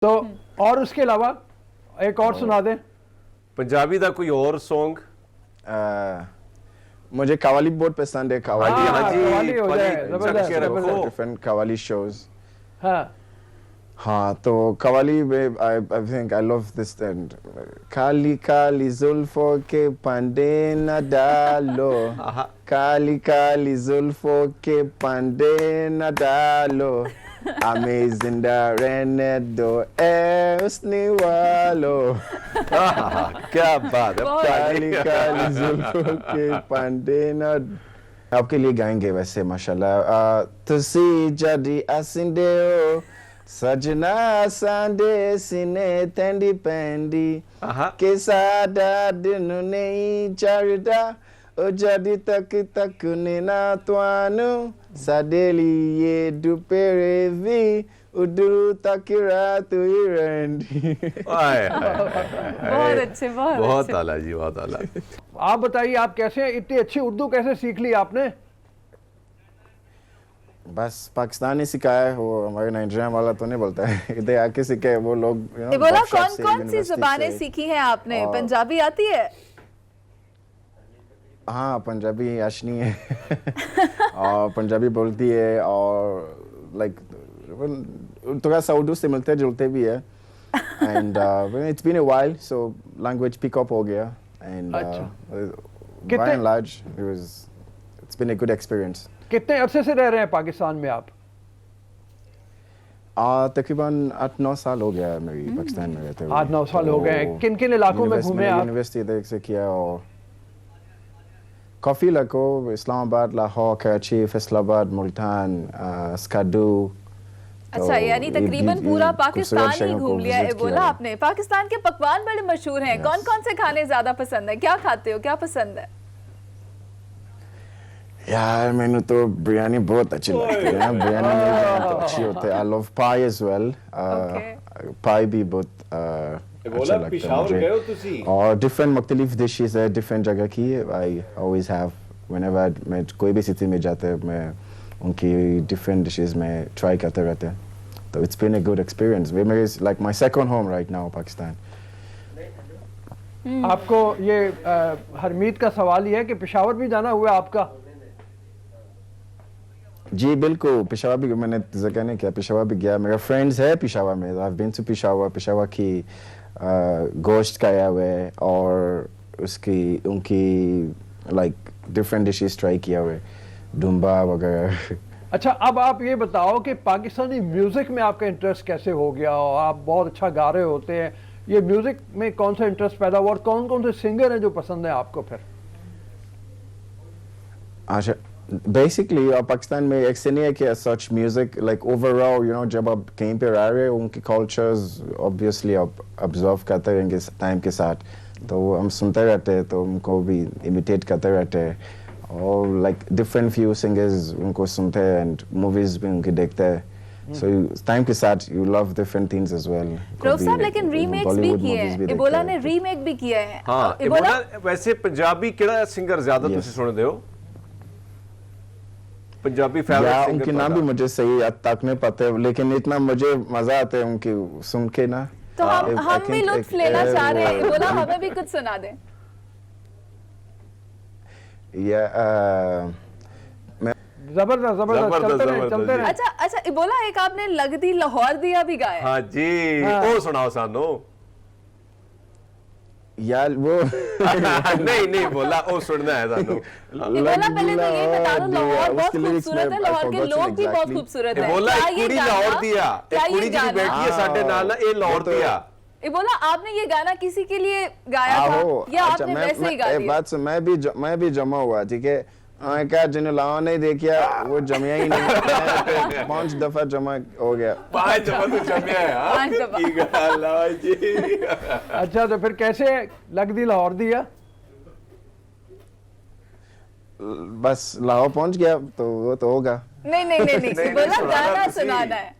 تو اور اس کے علاوہ ایک اور سنا دیں پنجابی دا کوئی اور سانگ. مجھے قوالی بہت پسند ہے. قوالی قوالی ہو جائے زبردست. ڈفرنٹ قوالی شوز. ہاں ہاں تو قوالی میں I think I love this and کالی کالی زلفوں کے پندے نہ ڈالو, کالی کالی زلفوں کے پندے نہ ڈالو, ہمیں زندہ رہنے دو اے حسنی والو. کیا بات ہے. کالی کالی زلفوں کے پندے نہ. آپ کے لیے گائیں گے ویسے ماشاءاللہ. تسی جدی اسندے ہو سجنا سانڈے سینے تینڈی پینڈی کے سادہ دن نہیں چاردا او جدی تک تک نینا توانو سادیلی یہ دوپہرے بھی ادھر تک رات ہوئی رینڈی. بہت اچھے بہت اعلیٰ جی, بہت اعلیٰ. آپ بتائیے آپ کیسے اتنی اچھی اردو کیسے سیکھ لی آپ نے؟ بس پاکستان نے سکھایا ہے, وہ ہمارے نائجیریا والا تو نہیں بولتا ہے, ادھر آ کے سیکھے وہ لوگ. بولا کون کون سی زبانیں سیکھی ہیں آپ نے؟ پنجابی آتی ہے؟ ہاں پنجابی آشنی ہے اور پنجابی بولتی ہے اور لائک تھوڑا سا اردو سے ملتے جلتے بھی ہے. And it's been a while so language pick up ہو گیا and by and large it's been a good experience. کتنے عرصے سے رہ رہے ہیں پاکستان میں آپ؟ تقریباً 8-9 سال ہو گیا ہے میری پاکستان میں رہتے ہوئے. 8-9 سال ہو گئے. کن کن علاقوں میں گھومے آپ؟ یونیورسٹی ادھر سے کیا اور کافی علاقوں, اسلام آباد, لاہور, کراچی, فیصل آباد, ملتان, اسکاڈو. اچھا یعنی تقریباً پورا پاکستان ہی گھوم لیا ہے. بولا آپ نے پاکستان کے پکوان بڑے مشہور ہیں, کون کون سے کھانے زیادہ پسند ہیں؟ کیا کھاتے ہو, کیا پسند ہے؟ یار میں نے تو بریانی بہت اچھی لگتی ہے. بریانی بہت اچھی ہوتی ہے. I love pie as well. پائی بھی بہت اچھا لگتا ہے مجھے. اور ڈفرینٹ مختلف ڈشز ہے ڈفرینٹ جگہ کی. I always have whenever میں کوئی بھی سٹی میں جاتا ہے میں ان کی ڈفرینٹ ڈشز میں ٹرائی کرتے رہتے ہیں. تو it's been a good experience. میرے like my second home right now Pakistan. آپ کو یہ حرمیت کا سوال یہ ہے کہ پشاور بھی جانا ہوا آپ کا؟ جی بالکل, پشاور بھی میں نے ذکر نہیں کیا, پشاور بھی گیا. میرا فرینڈز ہے پشاور میں. I've been to Peshawar. Peshawar کی گوشت کھایا ہوئے ہے اور اس کی ان کی لائک ڈفرینٹ ڈشز ٹرائی کیا ہوئے, ڈومبا وغیرہ. اچھا اب آپ یہ بتاؤ کہ پاکستانی میوزک میں آپ کا انٹرسٹ کیسے ہو گیا؟ اور آپ بہت اچھا گا رہے ہوتے ہیں, یہ میوزک میں کون سا انٹرسٹ پیدا ہوا اور کون کون سے سنگر ہیں جو پسند ہیں آپ کو پھر؟ اچھا بیسکلی پاکستان میں ایک سے نہیں ہے کہ such music like overall you know جب آپ کہیں پہ رہ رہے ان کی کلچرز اوبیسلی آپ آبزرو کرتے رہیں گے ٹائم کے ساتھ, تو ہم سنتے رہتے ہیں تو ان کو بھی امیٹیٹ کرتے رہتے ہیں. اور لائک ڈفرینٹ فیو سنگرز ان کو سنتے ہیں اینڈ موویز بھی ان کی دیکھتے ہیں. سو ٹائم کے ساتھ you love different things as well. Rauf صاحب لیکن ریمیکس بھی کیے ہیں, ایبولا نے ریمیک بھی کیا ہے. ہاں ایبولا ویسے پنجابی کیڑا سنگر زیادہ تسی سنتے ہو؟ پنجابی فیوریٹ سنگر ان کے نام بھی مجھے صحیح حد تک نہیں پتہ لیکن اتنا مجھے مزہ آتا ہے ان کی سن کے نا. تو ہم بھی لطف لینا چاہ رہے ہیں, بولا ہمیں بھی کچھ سنا دیں. زبردست زبردست, چلتے رہے. اچھا ایبولا ایک آپ نے لگ دی لاہور دیا بھی گایا. ہاں جی وہ سناؤ سانو. یار وہ نہیں بولا وہ سننا ہے سانو. ایبولا پہلے تو یہ بتا دو لاہور بہت خوبصورت ہے, لاہور کے لوگ بھی بہت خوبصورت ہیں. ایبولا ایک کڑی لاہور دیا, ایک کڑی جی بیٹھی ہے ساڈے نال اے لاہور دیا. ایبولا آپ نے یہ گانا کسی کے لیے گایا تھا یا آپ نے ویسے ہی گا دیا؟ بات سے میں بھی جمع ہوا, ٹھیک ہے. کہا جنہیں لاہور نہیں دیکھیا وہ جمعہ ہی نہیں. 5 دفعہ جمع ہو گیا. 5 دفعہ تو جمعہ ہے. اچھا تو پھر کیسے لگ دی لاہور دیا؟ بس لاہور پہنچ گیا تو وہ تو ہوگا. نہیں بولا گانا سنانا ہے.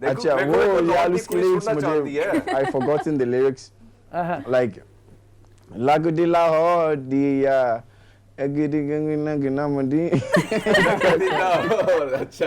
اچھا وہ یار اس کے لیرکس مجھے I forgotten the lyrics like لگ دی لاہور دیا Agiri gina gina madi. اچھا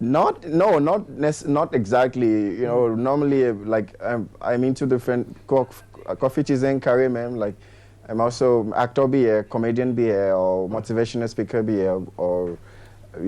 Not exactly. You know, normally like I'm into different coffee cheesing career, man. Like I'm also actor bhi hai, comedian bhi hai, or motivational speaker bhi hai, or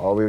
or we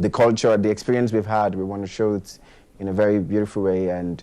the culture, the experience we've had, we want to show it in a very beautiful way. And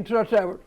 Intera Travels.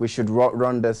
we should run this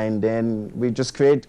and then we just create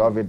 love it.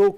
$2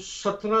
17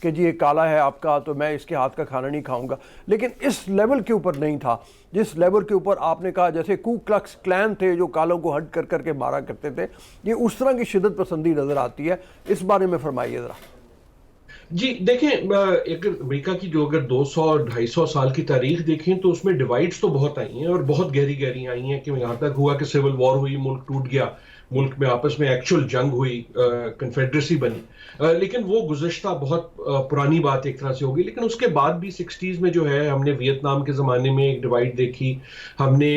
کہ جی یہ کالا ہے آپ کا تو میں اس کے ہاتھ کا کھانا نہیں کھاؤں گا، لیکن اس لیول کے اوپر نہیں تھا جس لیول کے اوپر آپ نے کہا جیسے کو کلکس کلین تھے جو کالوں کو ہٹ کر کے مارا کرتے تھے، یہ اس طرح کی شدت پسندی نظر آتی ہے، اس بارے میں فرمائیے ذرا۔ جی دیکھیں، اگر امریکہ کی جو اگر 200-250 سال کی تاریخ دیکھیں تو اس میں ڈیوائڈز تو بہت آئی ہیں اور بہت گہری گہری آئی ہیں، کہ یہاں تک ہوا کہ سول وار ہوئی، ملک ٹوٹ گیا، ملک میں آپس میں ایکچول جنگ ہوئی، کنفیڈریسی بنی، لیکن وہ گزشتہ بہت پرانی بات ایک طرح سے ہوگی۔ لیکن اس کے بعد بھی 60s میں جو ہے ہم نے ویتنام کے زمانے میں ایک ڈیوائڈ دیکھی، ہم نے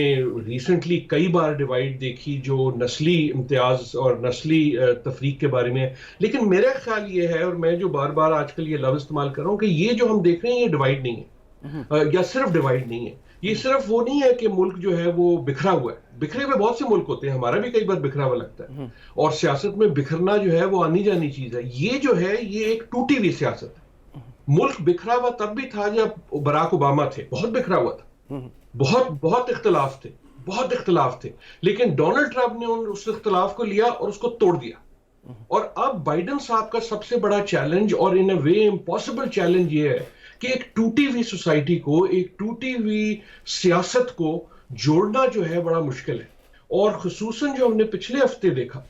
ریسنٹلی کئی بار ڈیوائڈ دیکھی جو نسلی امتیاز اور نسلی تفریق کے بارے میں ہے۔ لیکن میرا خیال یہ ہے، اور میں جو بار بار آج کل یہ لفظ استعمال کر رہا ہوں، کہ یہ جو ہم دیکھ رہے ہیں یہ ڈیوائڈ نہیں ہے، یا صرف ڈیوائڈ نہیں ہے، یہ صرف وہ نہیں ہے کہ ملک جو ہے وہ بکھرا ہوا ہے۔ بکھرے ہوئے بہت سے ملک ہوتے ہیں، ہمارا بھی کئی بار بکھرا ہوا لگتا ہے، اور سیاست میں بکھرنا جو ہے وہ آنی جانی چیز ہے۔ یہ جو ہے یہ ایک ٹوٹی ہوئی سیاست ہے۔ ملک بکھرا ہوا تب بھی تھا جب براک اوباما تھے، بہت بکھرا ہوا تھا، بہت اختلاف تھے، لیکن ڈونلڈ ٹرمپ نے اس اختلاف کو لیا اور اس کو توڑ دیا۔ اور اب بائیڈن صاحب کا سب سے بڑا چیلنج، اور ان اے وے امپاسبل چیلنج، یہ ہے کہ ایک ٹوٹی ہوئی سوسائٹی کو، ایک ٹوٹی ہوئی سیاست کو جوڑنا جو ہے بڑا مشکل ہے۔ اور خصوصاً جو ہم نے پچھلے ہفتے دیکھا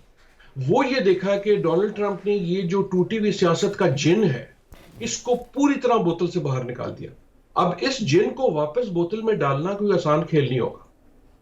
وہ یہ دیکھا کہ ڈونلڈ ٹرمپ نے یہ جو ٹوٹی ہوئی سیاست کا جن ہے اس کو پوری طرح بوتل سے باہر نکال دیا۔ اب اس جن کو واپس بوتل میں ڈالنا کوئی آسان کھیل نہیں ہوگا۔